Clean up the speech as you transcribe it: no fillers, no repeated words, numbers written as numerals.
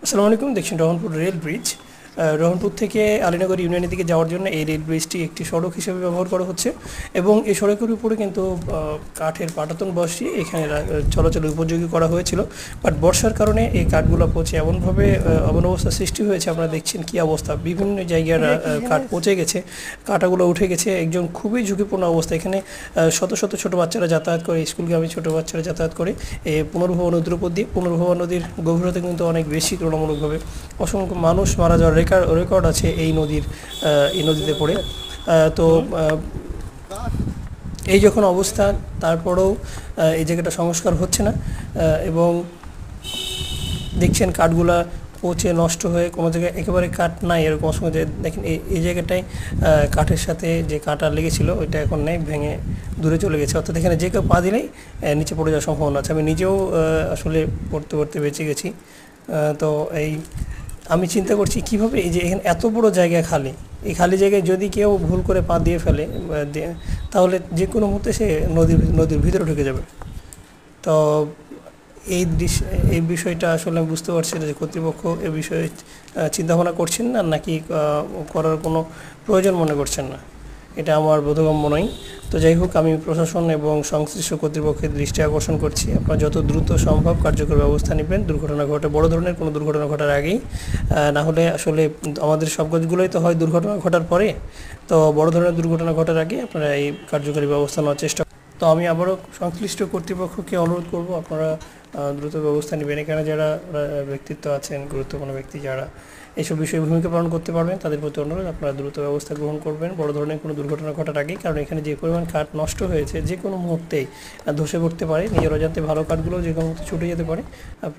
আসসালামু আলাইকুম। দেখছেন রহনপুর রেল ব্রিজ। রহনপুর থেকে আলীনগর ইউনিয়নের দিকে যাওয়ার জন্য এই রেল ব্রিজটি একটি সড়ক হিসেবে ব্যবহার করা হচ্ছে এবং এই সড়কের উপরে কিন্তু কাঠের পাটাতন বসিয়ে এখানে চলাচলের উপযোগী করা হয়েছিল। বাট বর্ষার কারণে এই কাঠগুলো পচে এমনভাবে এমন অবস্থা সৃষ্টি হয়েছে, আপনারা দেখছেন কি অবস্থা, বিভিন্ন জায়গার কাঠ পচে গেছে, কাঁটাগুলো উঠে গেছে, একজন খুবই ঝুঁকিপূর্ণ অবস্থা। এখানে শত শত ছোটো বাচ্চারা যাতায়াত করে, স্কুলগামী ছোটো বাচ্চারা যাতায়াত করে এই পুনর্ভবা নদীর উপর দিয়ে। পুনর্ভবা নদীর গভীরতা কিন্তু অনেক বেশি তুলনামূলকভাবে, অসংখ্য মানুষ মারা যাওয়ার রেকর্ড আছে এই নদীতে পড়ে। তো এই যখন অবস্থা, তারপরেও এই জায়গাটা সংস্কার হচ্ছে না এবং দেখছেন কাঠগুলা পচে নষ্ট হয়ে কোনো জায়গায় একেবারে কাঠ নাই, এরকম অসংখ্য দেখেন এই জায়গাটায় কাঠের সাথে যে কাঁটা লেগেছিল ওইটা এখন নেই, ভেঙে দূরে চলে গেছে। অর্থাৎ এখানে যে কেউ পা দিলেই নিচে পড়ে যাওয়ার সম্ভাবনা আছে। আমি নিজেও আসলে পড়তে পড়তে বেঁচে গেছি। তো আমি চিন্তা করছি কীভাবে এই যে এখানে এত বড় জায়গা খালি, এই খালি জায়গায় যদি কেউ ভুল করে পা দিয়ে ফেলে তাহলে যে কোনো মুহূর্তে সে নদীর ভিতরে ঢুকে যাবে। তো এই বিষয়টা আসলে আমি বুঝতে পারছি না যে কর্তৃপক্ষ এ বিষয়ে চিন্তাভাবনা করছেন না, নাকি করার কোনো প্রয়োজন মনে করছেন না, এটা আমার বোধগম্য নয়। তো যাই হোক, আমি প্রশাসন এবং সংশ্লিষ্ট কর্তৃপক্ষের দৃষ্টি আকর্ষণ করছি, আপনারা যত দ্রুত সম্ভব কার্যকর ব্যবস্থা নেবেন দুর্ঘটনা ঘটে, বড় ধরনের কোনো দুর্ঘটনা ঘটার আগেই। না হলে আসলে আমাদের সব কাজগুলোই তো হয় দুর্ঘটনা ঘটার পরে, তো বড় ধরনের দুর্ঘটনা ঘটার আগে আপনারা এই কার্যকরী ব্যবস্থা নেওয়ার চেষ্টা। তো আমি আবারও সংশ্লিষ্ট কর্তৃপক্ষকে অনুরোধ করব, আপনারা দ্রুত ব্যবস্থা নেবেন। এখানে যারা ব্যক্তিত্ব আছেন, গুরুত্বপূর্ণ ব্যক্তি যারা এইসব বিষয়ে ভূমিকা পালন করতে পারবেন, তাদের প্রতি অনুরোধ আপনারা দ্রুত ব্যবস্থা গ্রহণ করবেন বড় ধরনের কোনো দুর্ঘটনা ঘটার আগেই। কারণ এখানে যে পরিমাণ কাঠ নষ্ট হয়েছে, যে কোনো মুহূর্তেই ধসে পড়তে পারে, নিজের অজান্তে ভালো কাঠগুলো যে কোনো মুহূর্তে ছুটে যেতে পারে। আপনারা